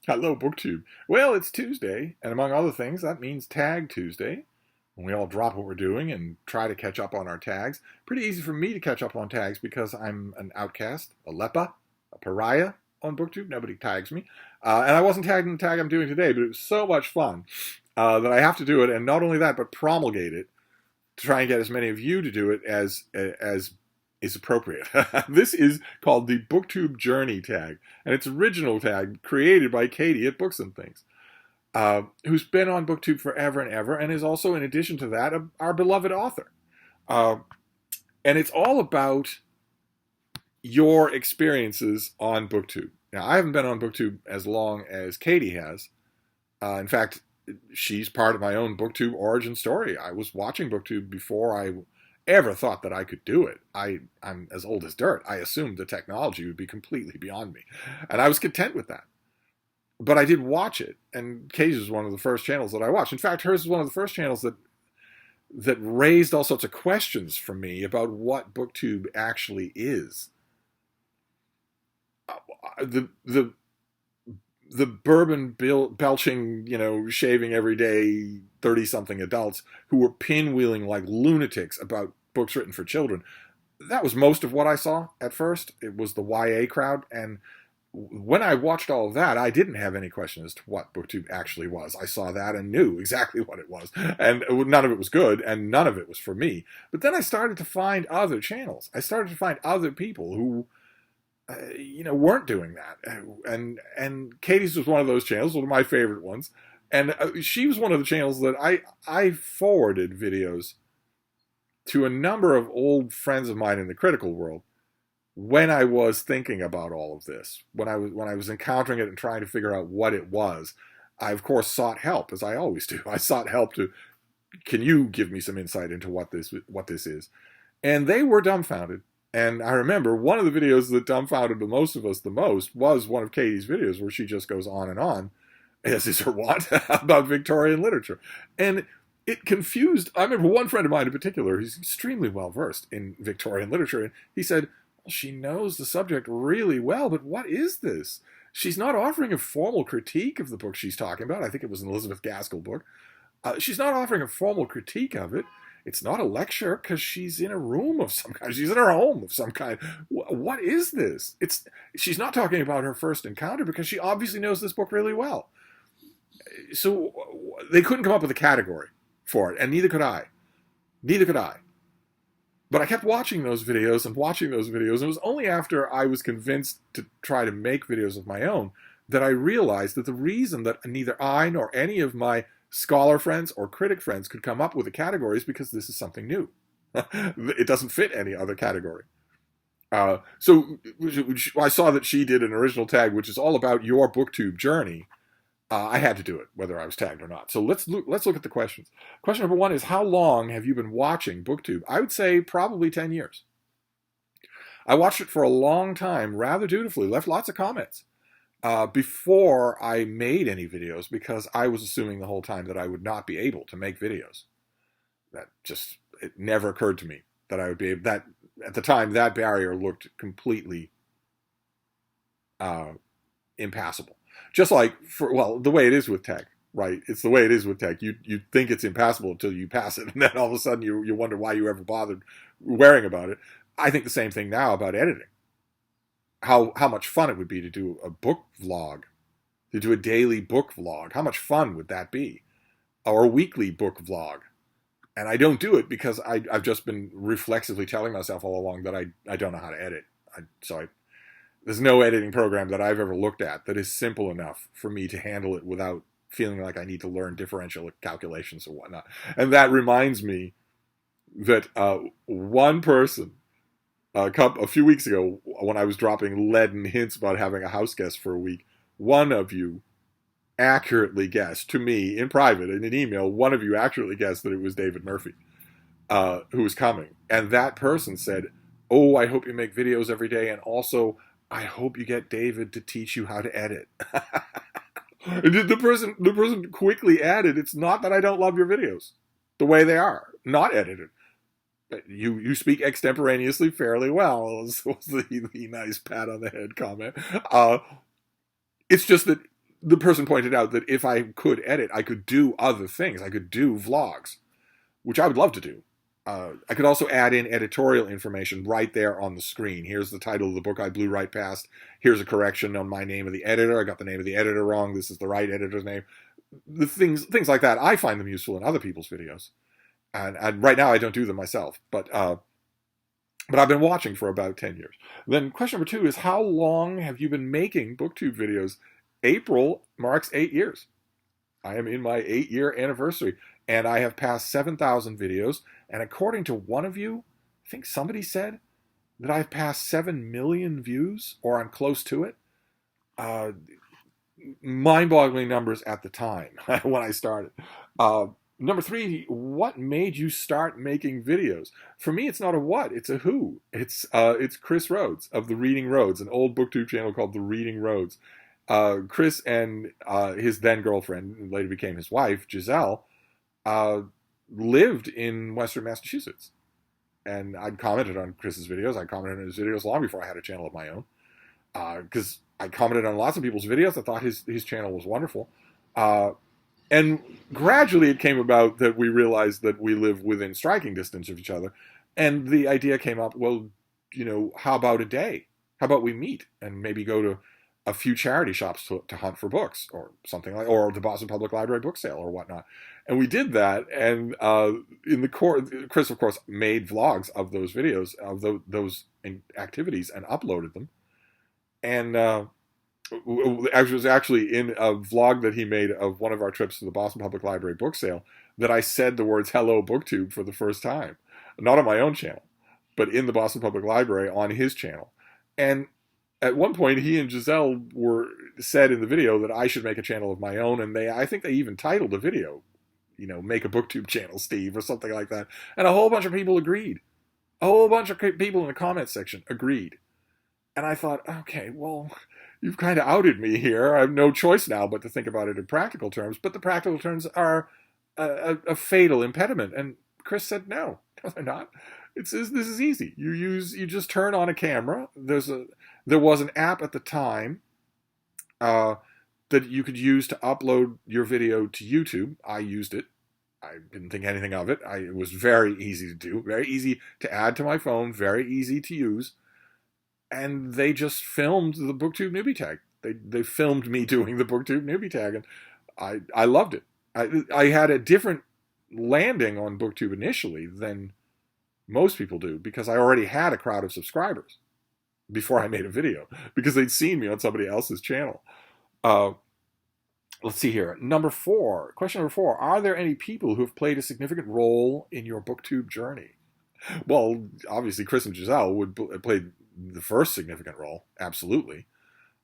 Hello, BookTube. Well, it's Tuesday, and among other things, that means Tag Tuesday. When we all drop what we're doing and try to catch up on our tags. Pretty easy for me to catch up on tags because I'm an outcast, a leper, a pariah on BookTube. Nobody tags me. And I wasn't tagged in the tag I'm doing today, but it was so much fun that I have to do it. And not only that, but promulgate it to try and get as many of you to do it as is appropriate. This is called the BookTube Journey Tag, and it's original tag created by Katie at Books and Things, who's been on BookTube forever and ever, and is also, in addition to that, our beloved author. And it's all about your experiences on BookTube. Now, I haven't been on BookTube as long as Katie has. In fact, she's part of my own BookTube origin story. I was watching BookTube before I ever thought that I could do it. I'm as old as dirt. I assumed the technology would be completely beyond me. And I was content with that. But I did watch it, and Katie's was one of the first channels that I watched. In fact, hers is one of the first channels that raised all sorts of questions for me about what BookTube actually is. The bourbon belching, shaving every day 30-something adults who were pinwheeling like lunatics about books written for children. That was most of what I saw at first. It was the YA crowd, and when I watched all of that, I didn't have any question as to what BookTube actually was. I saw that and knew exactly what it was, and none of it was good, and none of it was for me. But then I started to find other channels. I started to find other people who weren't doing that. And Katie's was one of those channels, one of my favorite ones. And she was one of the channels that I forwarded videos to a number of old friends of mine in the critical world when I was thinking about all of this, when I was encountering it and trying to figure out what it was. I, of course, sought help, as I always do. I sought help can you give me some insight into what this is? And they were dumbfounded. And I remember one of the videos that dumbfounded the most of us the most was one of Katie's videos where she just goes on, as is her wont, about Victorian literature. And it confused, I remember one friend of mine in particular, he's extremely well-versed in Victorian literature, and he said, well, she knows the subject really well, but what is this? She's not offering a formal critique of the book she's talking about. I think it was an Elizabeth Gaskell book. She's not offering a formal critique of it. It's not a lecture because she's in a room of some kind. She's in her home of some kind. What is this? She's not talking about her first encounter because she obviously knows this book really well. So they couldn't come up with a category for it, and neither could I. But I kept watching those videos, and it was only after I was convinced to try to make videos of my own that I realized that the reason that neither I nor any of my scholar friends or critic friends could come up with a category is because this is something new. It doesn't fit any other category. So I saw that she did an original tag, which is all about your BookTube journey. I had to do it, whether I was tagged or not. So let's look at the questions. Question number one is, how long have you been watching BookTube? I would say probably 10 years. I watched it for a long time, rather dutifully, left lots of comments. Before I made any videos, because I was assuming the whole time that I would not be able to make videos. It never occurred to me that I would be able, that at the time that barrier looked completely impassable. Just like, the way it is with tech, right? It's the way it is with tech. You think it's impassable until you pass it, and then all of a sudden you wonder why you ever bothered worrying about it. I think the same thing now about editing. How much fun it would be to do a book vlog, to do a daily book vlog. How much fun would that be? Or a weekly book vlog. And I don't do it because I've just been reflexively telling myself all along that I don't know how to edit. There's no editing program that I've ever looked at that is simple enough for me to handle it without feeling like I need to learn differential calculations or whatnot. And that reminds me that one person, a few weeks ago, when I was dropping leaden hints about having a house guest for a week, one of you accurately guessed to me in private in an email. One of you accurately guessed that it was David Murphy who was coming, and that person said, "Oh, I hope you make videos every day, and also I hope you get David to teach you how to edit." And the person quickly added, "It's not that I don't love your videos the way they are, not edited. You speak extemporaneously fairly well," was the nice pat on the head comment. It's just that the person pointed out that if I could edit, I could do other things. I could do vlogs, which I would love to do. I could also add in editorial information right there on the screen. Here's the title of the book I blew right past. Here's a correction on my name of the editor. I got the name of the editor wrong. This is the right editor's name. The things like that, I find them useful in other people's videos. And right now I don't do them myself, but I've been watching for about 10 years. Then question number 2 is, how long have you been making BookTube videos? April marks 8 years. I am in my 8-year anniversary, and I have passed 7,000 videos. And according to one of you, I think somebody said that I've passed 7 million views, or I'm close to it. Mind-boggling numbers at the time when I started. Number 3, what made you start making videos? For me, it's not a what, it's a who. It's Chris Rhodes of The Reading Roads, an old BookTube channel called The Reading Roads. Chris and his then girlfriend, and later became his wife, Giselle, lived in Western Massachusetts. And I'd commented on Chris's videos. I commented on his videos long before I had a channel of my own. Because I commented on lots of people's videos. I thought his channel was wonderful. And gradually it came about that we realized that we live within striking distance of each other. And the idea came up, well, how about a day? How about we meet and maybe go to a few charity shops to hunt for books or something like, or the Boston Public Library book sale or whatnot. And we did that. And in the course, Chris, of course, made vlogs of those videos, of those activities, and uploaded them. And it was actually in a vlog that he made of one of our trips to the Boston Public Library book sale that I said the words "Hello BookTube" for the first time. Not on my own channel, but in the Boston Public Library on his channel. And at one point, he and Giselle said in the video that I should make a channel of my own, and I think they even titled the video, "Make a BookTube channel, Steve," or something like that. And a whole bunch of people agreed. A whole bunch of people in the comments section agreed. And I thought, okay, well, you've kind of outed me here. I have no choice now but to think about it in practical terms. But the practical terms are a fatal impediment. And Chris said, no, they're not. This is easy. You just turn on a camera. There was an app at the time that you could use to upload your video to YouTube. I used it. I didn't think anything of it. It was very easy to do, very easy to add to my phone, very easy to use. And they just filmed the BookTube newbie tag. They filmed me doing the BookTube newbie tag, and I loved it. I had a different landing on BookTube initially than most people do, because I already had a crowd of subscribers before I made a video, because they'd seen me on somebody else's channel. Let's see here. Question number 4. Are there any people who have played a significant role in your BookTube journey? Well, obviously Chris and Giselle would play the first significant role, absolutely.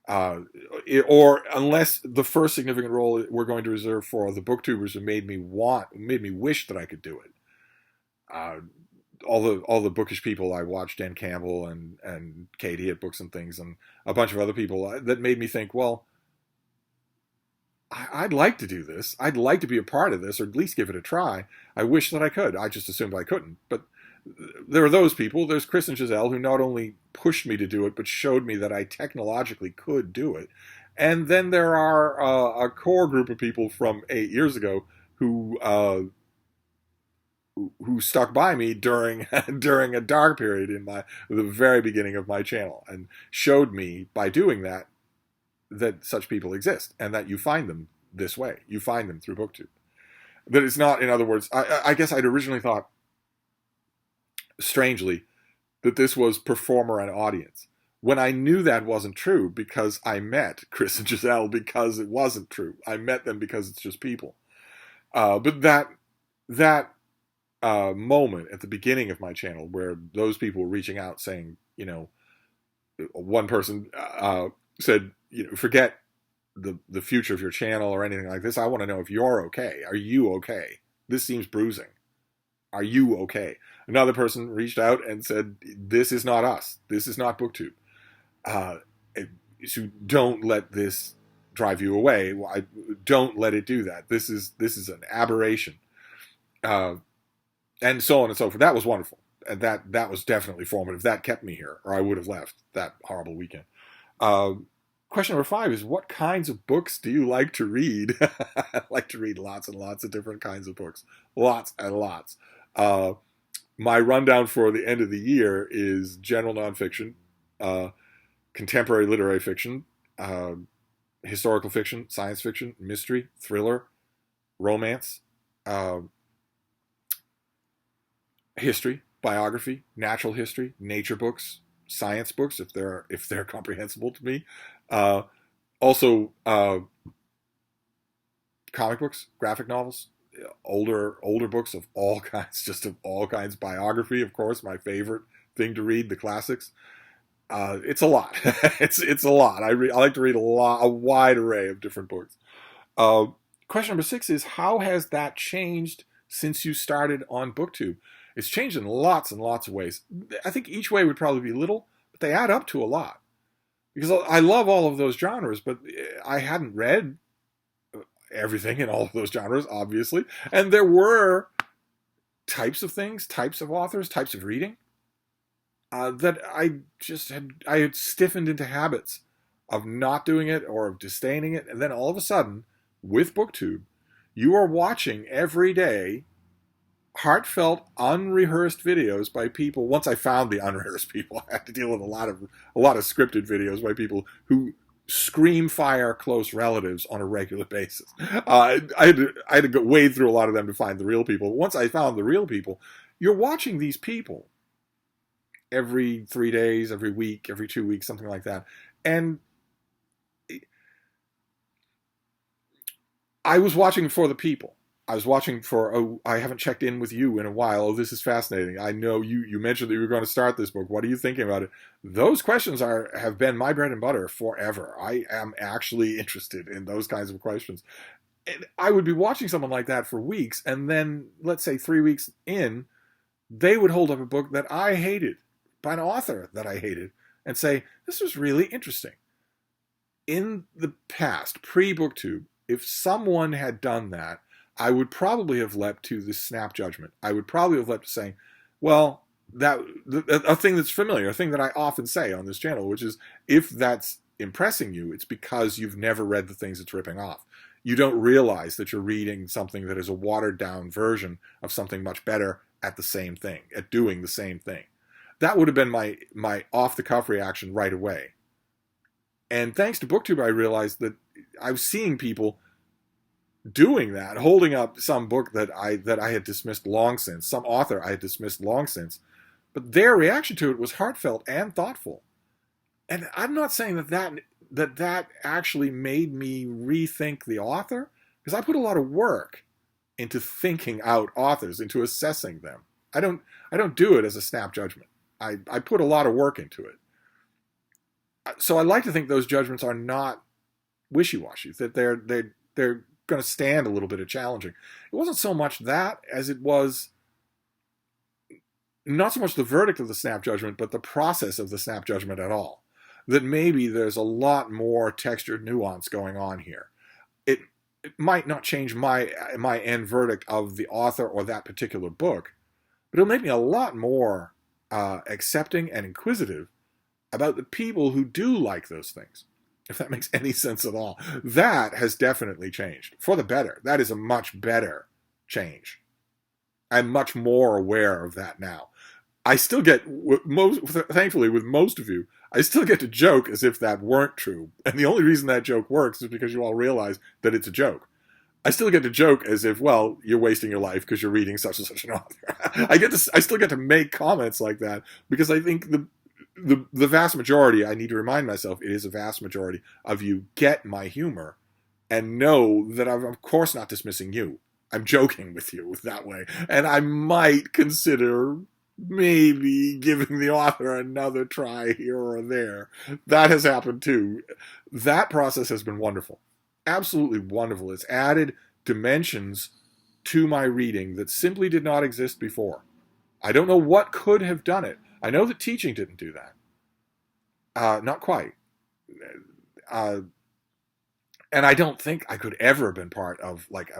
Or unless the first significant role we're going to reserve for the booktubers who made me wish that I could do it. All the bookish people I watched, Dan Campbell and Katie at Books and Things, and a bunch of other people that made me think, well, I'd like to do this. I'd like to be a part of this, or at least give it a try. I wish that I could. I just assumed I couldn't. But there are those people. There's Chris and Giselle, who not only pushed me to do it, but showed me that I technologically could do it. And then there are a core group of people from 8 years ago who stuck by me during a dark period in the very beginning of my channel, and showed me by doing that such people exist, and that you find them this way. You find them through BookTube. That it's not, in other words, I guess I'd originally thought, strangely, that this was performer and audience, when I knew that wasn't true, because I met Chris and Giselle because it wasn't true. I met them because it's just people. But that moment at the beginning of my channel, where those people were reaching out saying, one person said, forget the future of your channel or anything like this. I want to know if you're okay. Are you okay? This seems bruising. Are you okay? Another person reached out and said, this is not us. This is not BookTube. So don't let this drive you away. Don't let it do that. This is an aberration. And so on and so forth. That was wonderful. And that was definitely formative. That kept me here, or I would have left that horrible weekend. Question number 5 is, what kinds of books do you like to read? I like to read lots and lots of different kinds of books. Lots and lots. My rundown for the end of the year is general nonfiction, contemporary literary fiction, historical fiction, science fiction, mystery, thriller, romance, history, biography, natural history, nature books, science books if they're comprehensible to me. Also, comic books, graphic novels, older books of all kinds, just of all kinds. Biography, of course, my favorite thing to read, the classics. It's a lot. it's a lot. I like to read a wide array of different books. Question number 6 is, how has that changed since you started on BookTube? It's changed in lots and lots of ways. I think each way would probably be little, but they add up to a lot. Because I love all of those genres, but I hadn't read everything in all of those genres, obviously. And there were types of things, types of authors, types of reading that I had stiffened into habits of not doing it or of disdaining it. And then all of a sudden, with BookTube, you are watching every day heartfelt, unrehearsed videos by people. Once I found the unrehearsed people, I had to deal with a lot of scripted videos by people who scream fire close relatives on a regular basis. I had to go wade through a lot of them to find the real people. Once I found the real people, you're watching these people every 3 days, every week, every 2 weeks, something like that. And I was watching for the people. I was watching for, oh, I haven't checked in with you in a while. Oh, this is fascinating. I know you mentioned that you were going to start this book. What are you thinking about it? Those questions have been my bread and butter forever. I am actually interested in those kinds of questions. And I would be watching someone like that for weeks, and then, let's say 3 weeks in, they would hold up a book that I hated, by an author that I hated, and say, this was really interesting. In the past, pre-BookTube, if someone had done that, I would probably have leapt to the snap judgment. I would probably have leapt to saying, well, a thing that's familiar, a thing that I often say on this channel, which is, if that's impressing you, it's because you've never read the things it's ripping off. You don't realize that you're reading something that is a watered-down version of something much better at the same thing, at doing the same thing. That would have been my off-the-cuff reaction right away. And thanks to BookTube, I realized that I was seeing people doing that, holding up some book that I had dismissed long since, some author I had dismissed long since, but their reaction to it was heartfelt and thoughtful. And I'm not saying that actually made me rethink the author, because I put a lot of work into thinking out authors, into assessing them. I don't do it as a snap judgment. I put a lot of work into it. So I like to think those judgments are not wishy-washy, that they're going to stand a little bit of challenging. It wasn't so much that as it was not so much the verdict of the snap judgment, but the process of the snap judgment at all. That maybe there's a lot more textured nuance going on here. It might not change my end verdict of the author or that particular book, but it'll make me a lot more accepting and inquisitive about the people who do like those things, if that makes any sense at all. That has definitely changed for the better. That is a much better change. I'm much more aware of that now. I still get, thankfully with most of you, I still get to joke as if that weren't true. And the only reason that joke works is because you all realize that it's a joke. I still get to joke as if, well, you're wasting your life because you're reading such and such an author. I still get to make comments like that because I think the vast majority, I need to remind myself, it is a vast majority of you get my humor and know that I'm of course not dismissing you. I'm joking with you that way. And I might consider maybe giving the author another try here or there. That has happened too. That process has been wonderful. Absolutely wonderful. It's added dimensions to my reading that simply did not exist before. I don't know what could have done it. I know that teaching didn't do that. Not quite. And I don't think I could ever have been part of like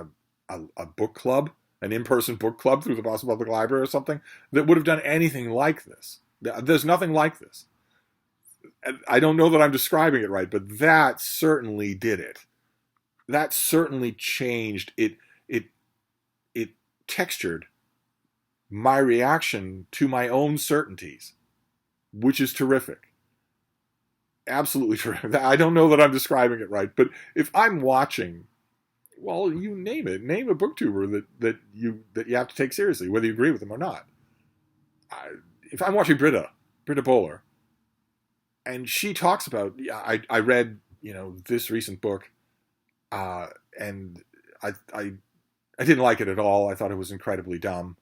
a book club, an in-person book club through the Boston Public Library or something that would have done anything like this. There's nothing like this. I don't know that I'm describing it right, but that certainly did it. That certainly changed it. It textured my reaction to my own certainties, which is terrific. Absolutely terrific. I don't know that I'm describing it right, but if I'm watching, well, you name it. Name a booktuber that you have to take seriously, whether you agree with them or not. If I'm watching Britta Bowler, and she talks about, I read this recent book, and I didn't like it at all. I thought it was incredibly dumb.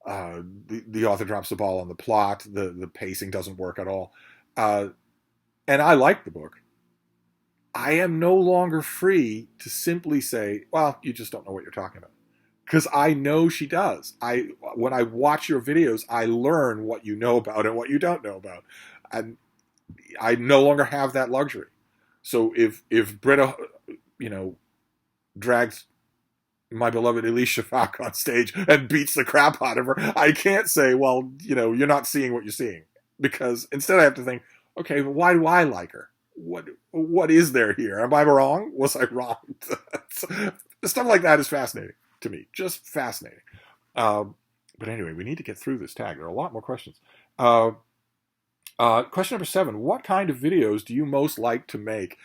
The author drops the ball on the plot. The pacing doesn't work at all. And I like the book. I am no longer free to simply say, well, you just don't know what you're talking about. Because I know she does. When I watch your videos, I learn what you know about and what you don't know about. And I no longer have that luxury. So if Britta, drags my beloved Elise Shafak on stage and beats the crap out of her, I can't say, well, you're not seeing what you're seeing. Because instead I have to think, okay, well, why do I like her? What is there here? Am I wrong? Was I wrong? Stuff like that is fascinating to me. Just fascinating. But anyway, we need to get through this tag. There are a lot more questions. Question number 7. What kind of videos do you most like to make?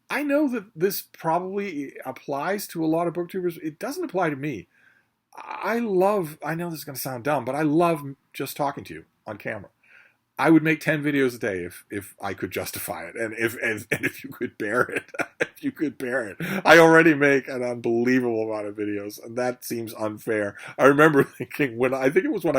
I know that this probably applies to a lot of booktubers. It doesn't apply to me. I know this is going to sound dumb, but I love just talking to you on camera. I would make 10 videos a day if I could justify it, and if you could bear it. If you could bear it. I already make an unbelievable amount of videos, and that seems unfair. I remember thinking when I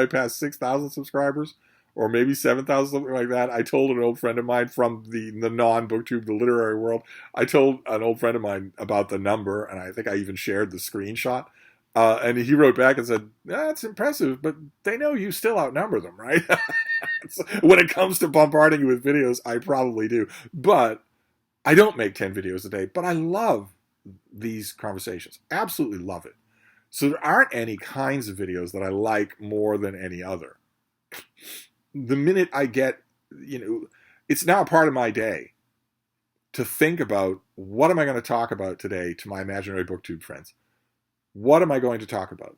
passed 6,000 subscribers, or maybe 7,000, something like that. I told an old friend of mine from the non-BookTube, the literary world. I told an old friend of mine about the number, and I think I even shared the screenshot. And he wrote back and said, that's impressive, but they know you still outnumber them, right? So when it comes to bombarding you with videos, I probably do. But I don't make 10 videos a day, but I love these conversations. Absolutely love it. So there aren't any kinds of videos that I like more than any other. The minute I get, it's now a part of my day to think about, what am I going to talk about today to my imaginary BookTube friends? What am I going to talk about?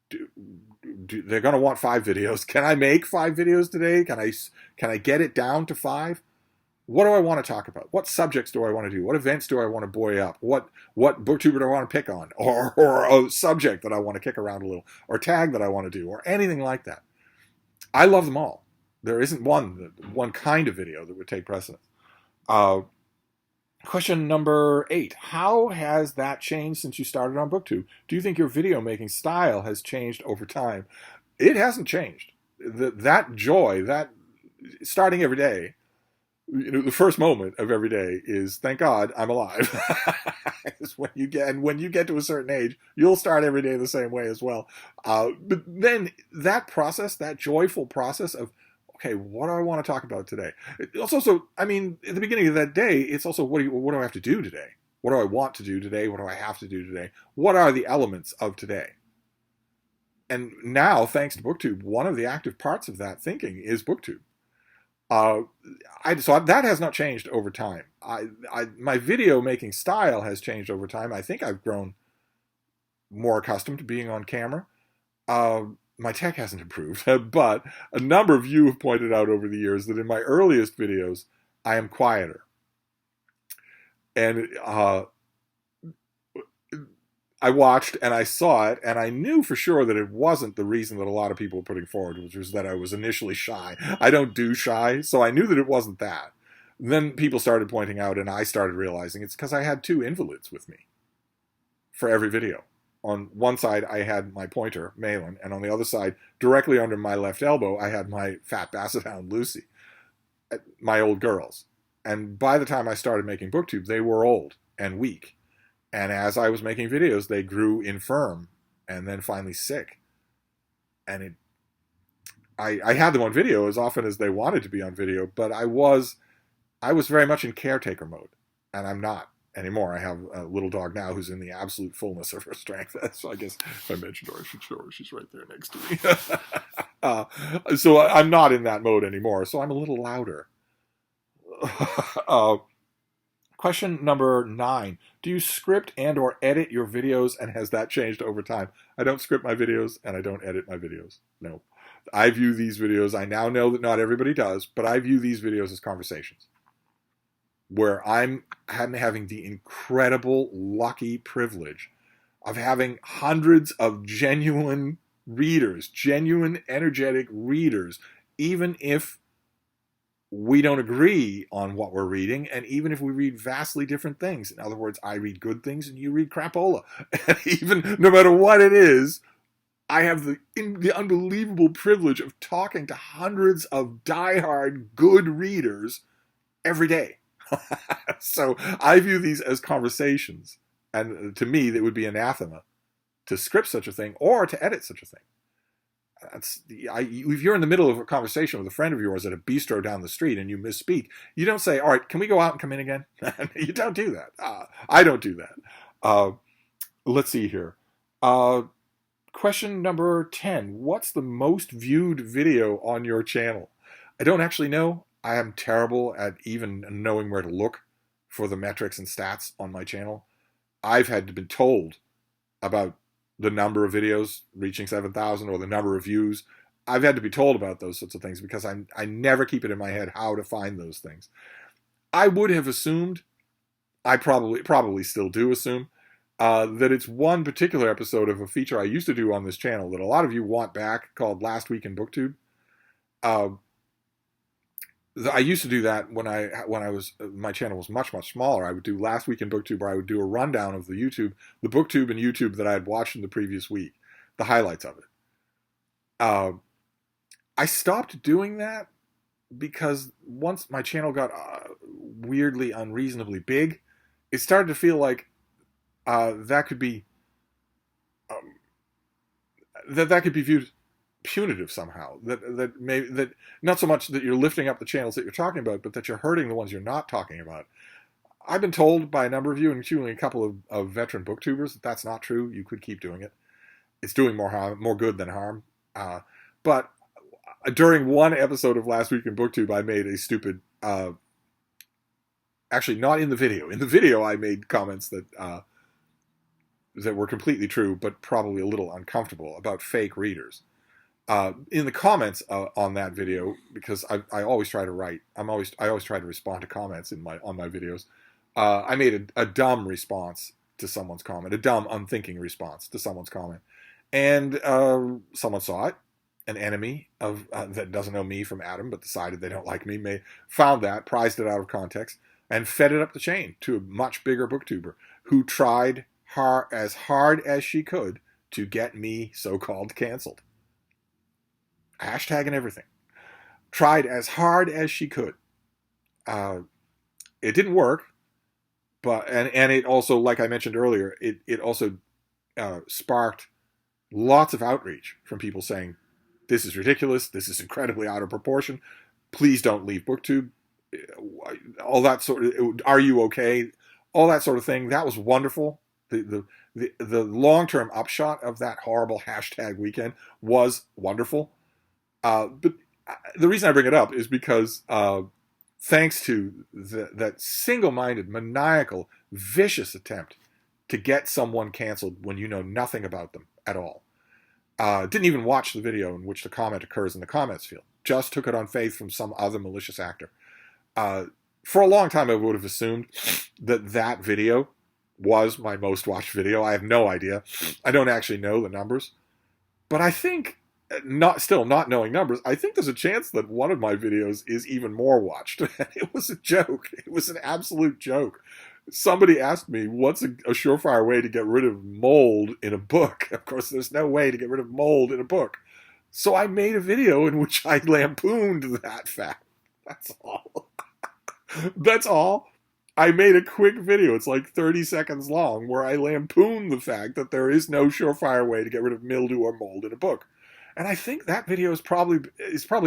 They're going to want 5 videos. Can I make 5 videos today? Can I get it down to 5? What do I want to talk about? What subjects do I want to do? What events do I want to buoy up? What booktuber do I want to pick on? Or a subject that I want to kick around a little? Or tag that I want to do? Or anything like that. I love them all. There isn't one kind of video that would take precedence. Question number 8. How has that changed since you started on BookTube? Do you think your video making style has changed over time? It hasn't changed. That joy, that starting every day, the first moment of every day is, thank God I'm alive. when you get to a certain age, you'll start every day the same way as well. But then that process, that joyful process of, okay, what do I want to talk about today? It's also, at the beginning of that day, it's also, what do I have to do today? What do I want to do today? What do I have to do today? What are the elements of today? And now, thanks to BookTube, one of the active parts of that thinking is BookTube. So that has not changed over time. My video making style has changed over time. I think I've grown more accustomed to being on camera. My tech hasn't improved, but a number of you have pointed out over the years that in my earliest videos, I am quieter. And I watched and I saw it, and I knew for sure that it wasn't the reason that a lot of people were putting forward, which was that I was initially shy. I don't do shy, so I knew that it wasn't that. Then people started pointing out, and I started realizing it's because I had 2 invalids with me for every video. On one side, I had my pointer, Malin, and on the other side, directly under my left elbow, I had my fat basset hound, Lucy, my old girls. And by the time I started making BookTube, they were old and weak. And as I was making videos, they grew infirm and then finally sick. And I had them on video as often as they wanted to be on video, but I was very much in caretaker mode, and I'm not anymore. I have a little dog now who's in the absolute fullness of her strength. So I guess if I mentioned her, I should show her. She's right there next to me. So I'm not in that mode anymore. So I'm a little louder. Question number 9. Do you script and or edit your videos, and has that changed over time? I don't script my videos, and I don't edit my videos. No. I view these videos, I now know that not everybody does, but I view these videos as conversations where I'm having the incredible, lucky privilege of having hundreds of genuine readers, genuine, energetic readers, even if we don't agree on what we're reading, and even if we read vastly different things. In other words, I read good things and you read crapola. And even no matter what it is, I have the unbelievable privilege of talking to hundreds of diehard good readers every day. So I view these as conversations. And to me, that would be anathema to script such a thing or to edit such a thing. If you're in the middle of a conversation with a friend of yours at a bistro down the street and you misspeak, you don't say, all right, can we go out and come in again? You don't do that. I don't do that. Let's see here. Question number 10. What's the most viewed video on your channel? I don't actually know. I am terrible at even knowing where to look for the metrics and stats on my channel. I've had to be told about the number of videos reaching 7,000 or the number of views. I've had to be told about those sorts of things because I never keep it in my head how to find those things. I would have assumed, I probably still do assume, that it's one particular episode of a feature I used to do on this channel that a lot of you want back called Last Week in BookTube. I used to do that when my channel was much, much smaller. I would do Last Week in BookTube, or I would do a rundown of the BookTube and YouTube that I had watched in the previous week, the highlights of it. I stopped doing that because once my channel got weirdly, unreasonably big, it started to feel like that could be that could be viewed punitive somehow. That not so much that you're lifting up the channels that you're talking about, but that you're hurting the ones you're not talking about. I've been told by a number of you, including a couple of veteran booktubers, that that's not true. You could keep doing it. It's doing more good than harm. But during one episode of Last Week in BookTube, I made a stupid. Actually, not in the video. In the video, I made comments that were completely true, but probably a little uncomfortable about fake readers. In the comments on that video, because I always try to write, I always try to respond to comments on my videos. I made a dumb response to someone's comment, a dumb, unthinking response to someone's comment, and someone saw it. An enemy of that doesn't know me from Adam, but decided they don't like me, found that, prized it out of context, and fed it up the chain to a much bigger booktuber who tried as hard as she could to get me so-called canceled. Hashtag and everything. Tried as hard as she could. It didn't work, but and it also, like I mentioned earlier, it also sparked lots of outreach from people saying, this is ridiculous, this is incredibly out of proportion, please don't leave BookTube, all that sort of, are you okay, all that sort of thing. That was wonderful. The long-term upshot of that horrible hashtag weekend was wonderful. But the reason I bring it up is because thanks to that single-minded, maniacal, vicious attempt to get someone canceled when you know nothing about them at all. Didn't even watch the video in which the comment occurs in the comments field. Just took it on faith from some other malicious actor. For a long time, I would have assumed that video was my most watched video. I have no idea. I don't actually know the numbers. But I think, not knowing numbers, I think there's a chance that one of my videos is even more watched. It was a joke. It was an absolute joke. Somebody asked me, what's a surefire way to get rid of mold in a book? Of course, there's no way to get rid of mold in a book. So I made a video in which I lampooned that fact. That's all. That's all. I made a quick video. It's like 30 seconds long where I lampoon the fact that there is no surefire way to get rid of mildew or mold in a book. And I think that video is probably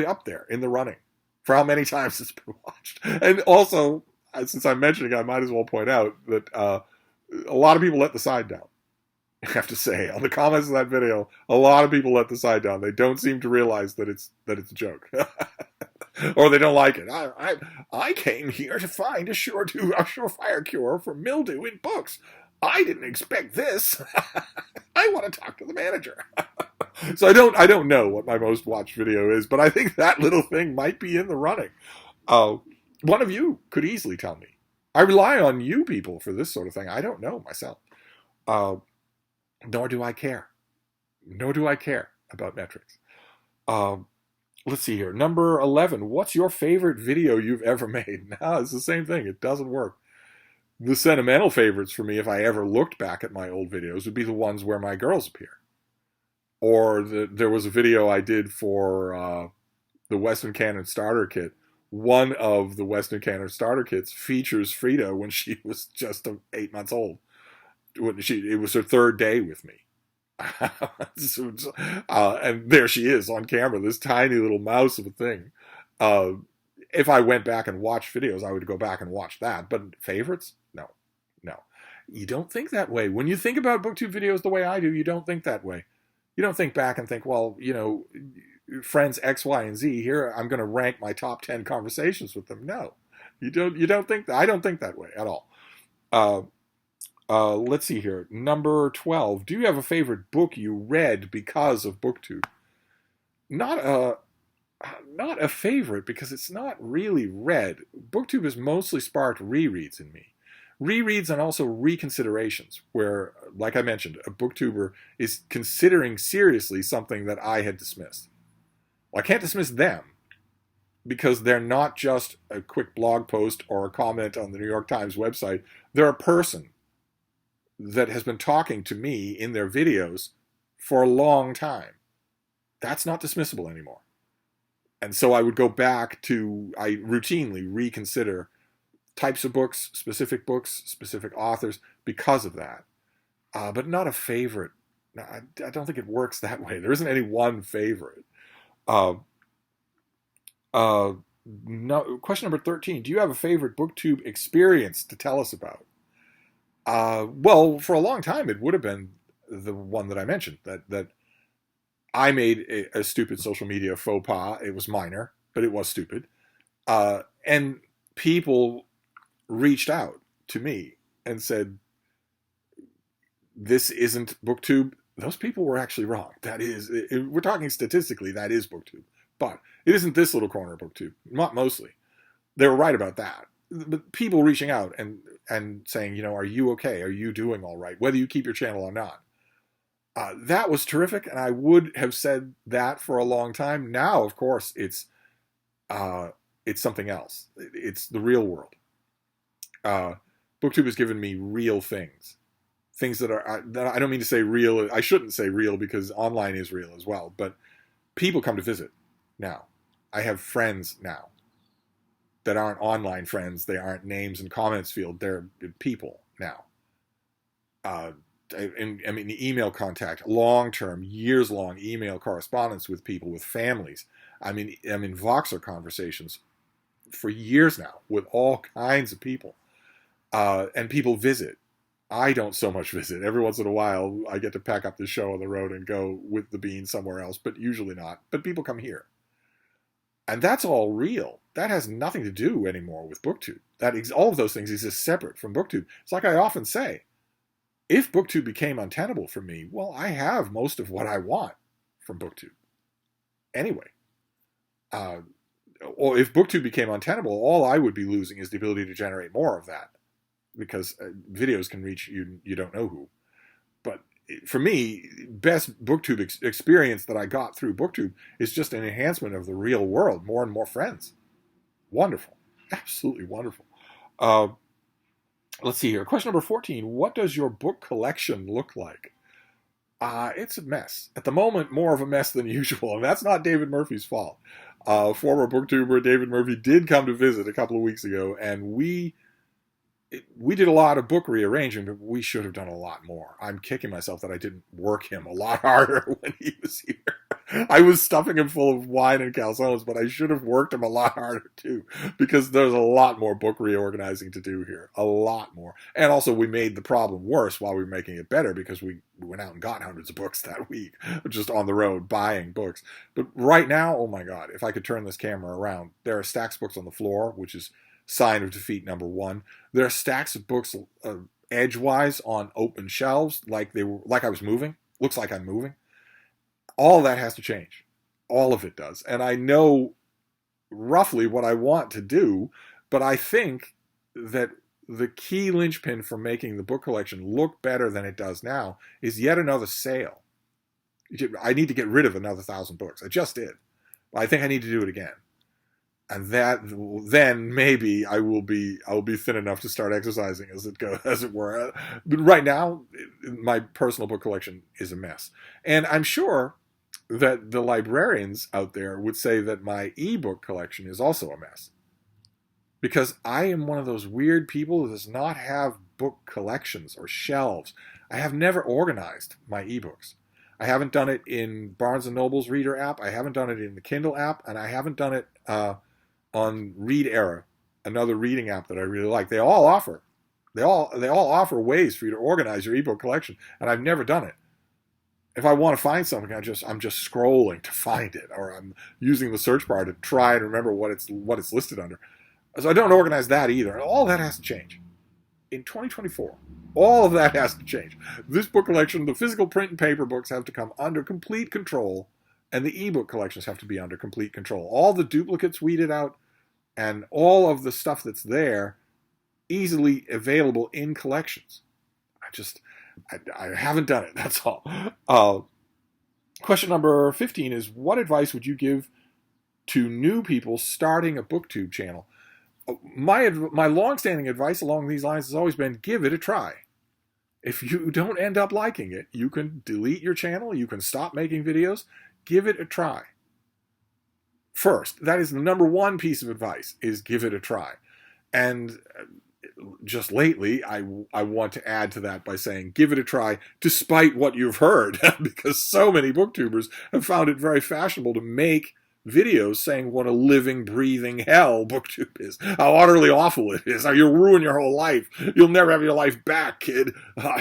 up there in the running for how many times it's been watched. And also, since I'm mentioning it, I might as well point out that a lot of people let the side down. I have to say, on the comments of that video, a lot of people let the side down. They don't seem to realize that it's a joke. Or they don't like it. I came here to find a surefire cure for mildew in books. I didn't expect this. I want to talk to the manager. So I don't know what my most watched video is, but I think that little thing might be in the running. Uh, One of you could easily tell me. I rely on you people for this sort of thing. I don't know myself. Uh, Nor do I care. Nor do I care about metrics. Uh, let's see here. Number 11. What's your favorite video you've ever made? No, it's the same thing. It doesn't work. The sentimental favorites for me, if I ever looked back at my old videos, would be the ones where my girls appear. Or there was a video I did for the Western Canon Starter Kit. One of the Western Canon Starter Kits features Frida when she was just 8 months old. It was her third day with me. And there she is on camera, this tiny little mouse of a thing. If I went back and watched videos, I would go back and watch that. But favorites? No. No. You don't think that way. When you think about BookTube videos the way I do, you don't think that way. You don't think back and think, well, friends X, Y, and Z, here I'm going to rank my top 10 conversations with them. No. You don't think that. I don't think that way at all. Let's see here. Number 12. Do you have a favorite book you read because of BookTube? Not a favorite, because it's not really read. BookTube has mostly sparked rereads in me. Rereads and also reconsiderations, where, like I mentioned, a booktuber is considering seriously something that I had dismissed. Well, I can't dismiss them, because they're not just a quick blog post or a comment on the New York Times website. They're a person that has been talking to me in their videos for a long time. That's not dismissible anymore. And so I would go back to, I routinely reconsider types of books, specific authors, because of that. But not a favorite. No, I don't think it works that way. There isn't any one favorite. No, question number 13. Do you have a favorite BookTube experience to tell us about? Well, for a long time, it would have been the one that I mentioned, that I made a stupid social media faux pas. It was minor, but it was stupid. And people reached out to me and said, this isn't BookTube. Those people were actually wrong. That is, we're talking statistically, that is BookTube. But it isn't this little corner of BookTube. Not mostly. They were right about that. But people reaching out and saying, are you okay? Are you doing all right? Whether you keep your channel or not. That was terrific, and I would have said that for a long time. Now, of course, it's something else. It's the real world. BookTube has given me real things that I don't mean to say real. I shouldn't say real, because online is real as well. But people come to visit now. I have friends now that aren't online friends. They aren't names and comments field. They're people now. I mean, email contact, long-term, years-long email correspondence with people, with families. I'm in Voxer conversations for years now with all kinds of people. And people visit. I don't so much visit. Every once in a while, I get to pack up the show on the road and go with the bean somewhere else, but usually not. But people come here. And that's all real. That has nothing to do anymore with BookTube. All of those things exist separate from BookTube. It's like I often say, if BookTube became untenable for me, well, I have most of what I want from BookTube. Anyway. Or if BookTube became untenable, all I would be losing is the ability to generate more of that. Because videos can reach you don't know who. But for me, best BookTube experience that I got through BookTube is just an enhancement of the real world. More and more friends. Wonderful. Absolutely wonderful. Let's see here. Question number 14. What does your book collection look like? It's a mess. At the moment, more of a mess than usual. And that's not David Murphy's fault. Former booktuber David Murphy did come to visit a couple of weeks ago, and we did a lot of book rearranging, but we should have done a lot more. I'm kicking myself that I didn't work him a lot harder when he was here. I was stuffing him full of wine and calzones, but I should have worked him a lot harder too, because there's a lot more book reorganizing to do here. A lot more. And also we made the problem worse while we were making it better, because we went out and got hundreds of books that week, just on the road buying books. But right now, oh my God, if I could turn this camera around, there are stacks of books on the floor, which is sign of defeat number one. There are stacks of books edgewise on open shelves, like I was moving. Looks like I'm moving. All that has to change. All of it does. And I know roughly what I want to do, but I think that the key linchpin for making the book collection look better than it does now is yet another sale. I need to get rid of another 1,000 books. I just did. I think I need to do it again. And then maybe I will be thin enough to start exercising as it were. But right now, my personal book collection is a mess. And I'm sure that the librarians out there would say that my ebook collection is also a mess. Because I am one of those weird people who does not have book collections or shelves. I have never organized my ebooks. I haven't done it in Barnes & Noble's Reader app. I haven't done it in the Kindle app. And I haven't done it on Read Era, another reading app that I really like. They all offer ways for you to organize your ebook collection. And I've never done it. If I want to find something, I'm just scrolling to find it, or I'm using the search bar to try and remember what it's listed under. So I don't organize that either. And all that has to change. In 2024, all of that has to change. This book collection, the physical print and paper books have to come under complete control, and the ebook collections have to be under complete control. All the duplicates weeded out, and all of the stuff that's there easily available in collections. I haven't done it, that's all. Question number 15 is, what advice would you give to new people starting a BookTube channel? My long-standing advice along these lines has always been, give it a try. If you don't end up liking it, you can delete your channel, you can stop making videos, give it a try. First, that is the number one piece of advice, is give it a try. And just lately, I want to add to that by saying, give it a try despite what you've heard, because so many booktubers have found it very fashionable to make videos saying what a living, breathing hell BookTube is, how utterly awful it is, how you'll ruin your whole life, you'll never have your life back, kid,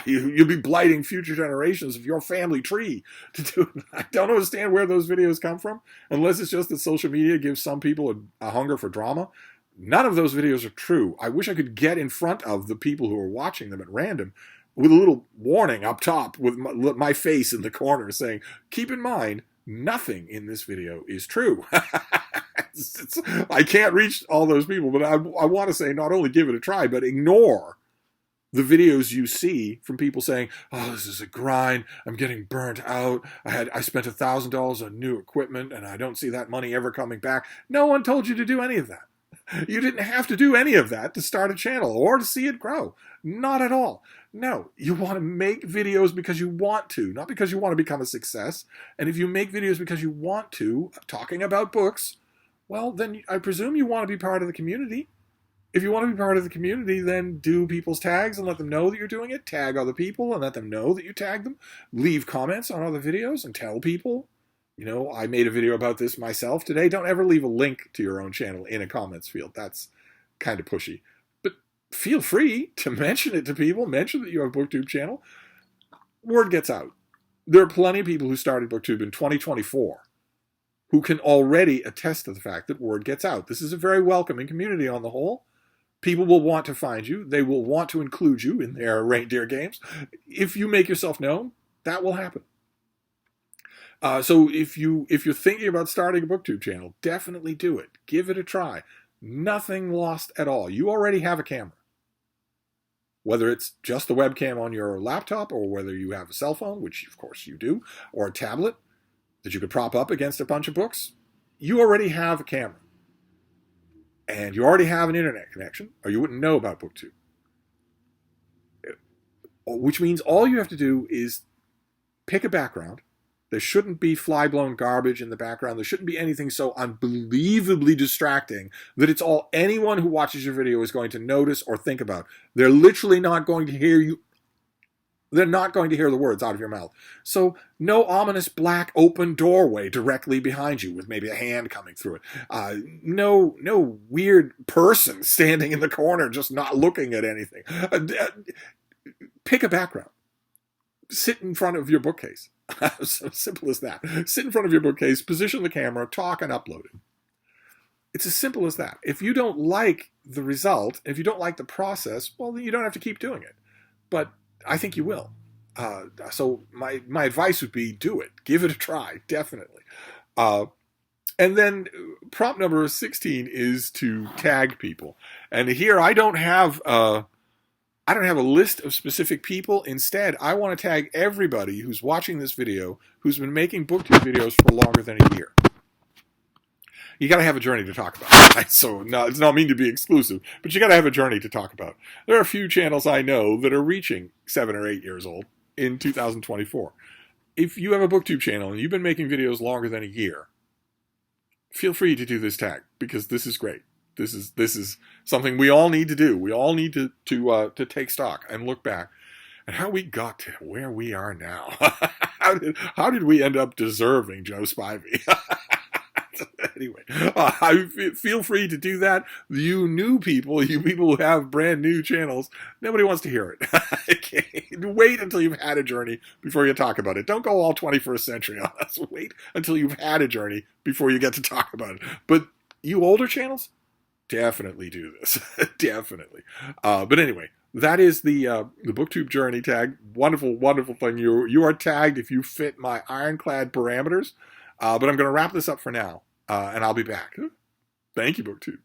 you'll be blighting future generations of your family tree. I don't understand where those videos come from, unless it's just that social media gives some people a hunger for drama. None of those videos are true. I wish I could get in front of the people who are watching them at random with a little warning up top with my face in the corner saying, keep in mind, nothing in this video is true. I can't reach all those people, but I want to say, not only give it a try, but ignore the videos you see from people saying, oh, this is a grind, I'm getting burnt out, I spent $1,000 on new equipment, and I don't see that money ever coming back. No one told you to do any of that. You didn't have to do any of that to start a channel or to see it grow. Not at all. No, you want to make videos because you want to, not because you want to become a success. And if you make videos because you want to, talking about books, well, then I presume you want to be part of the community. If you want to be part of the community, then do people's tags and let them know that you're doing it. Tag other people and let them know that you tagged them. Leave comments on other videos and tell people. You know, I made a video about this myself today. Don't ever leave a link to your own channel in a comments field. That's kind of pushy. But feel free to mention it to people. Mention that you have a BookTube channel. Word gets out. There are plenty of people who started BookTube in 2024 who can already attest to the fact that word gets out. This is a very welcoming community on the whole. People will want to find you. They will want to include you in their reindeer games. If you make yourself known, that will happen. So if you're thinking about starting a BookTube channel, definitely do it. Give it a try. Nothing lost at all. You already have a camera. Whether it's just the webcam on your laptop, or whether you have a cell phone, which of course you do, or a tablet that you could prop up against a bunch of books, you already have a camera. And you already have an internet connection, or you wouldn't know about BookTube. Which means all you have to do is pick a background. There shouldn't be fly-blown garbage in the background. There shouldn't be anything so unbelievably distracting that it's all anyone who watches your video is going to notice or think about. They're literally not going to hear you They're not going to hear the words out of your mouth. So no ominous black open doorway directly behind you with maybe a hand coming through it. No weird person standing in the corner just not looking at anything. Pick a background. Sit in front of your bookcase. So simple as that. Sit in front of your bookcase, position the camera, talk, and upload it. It's as simple as that. If you don't like the result, if you don't like the process, well, then you don't have to keep doing it. But I think you will. So my advice would be do it. Give it a try, definitely. And then prompt number 16 is to tag people. And here I don't have a list of specific people. Instead, I want to tag everybody who's watching this video who's been making BookTube videos for longer than a year. You got to have a journey to talk about. Right? So it's not mean to be exclusive, but you got to have a journey to talk about. There are a few channels I know that are reaching 7 or 8 years old in 2024. If you have a BookTube channel and you've been making videos longer than a year, feel free to do this tag because this is great. This is something we all need to do. We all need to take stock and look back at how we got to where we are now. How did we end up deserving Joe Spivey? Anyway, feel free to do that. You new people, you people who have brand new channels, nobody wants to hear it. Wait until you've had a journey before you talk about it. Don't go all 21st century on us. Wait until you've had a journey before you get to talk about it. But you older channels, definitely do this. Definitely. But anyway, that is the BookTube Journey Tag. Wonderful, wonderful thing. You are tagged if you fit my ironclad parameters. But I'm going to wrap this up for now. And I'll be back. Thank you, BookTube.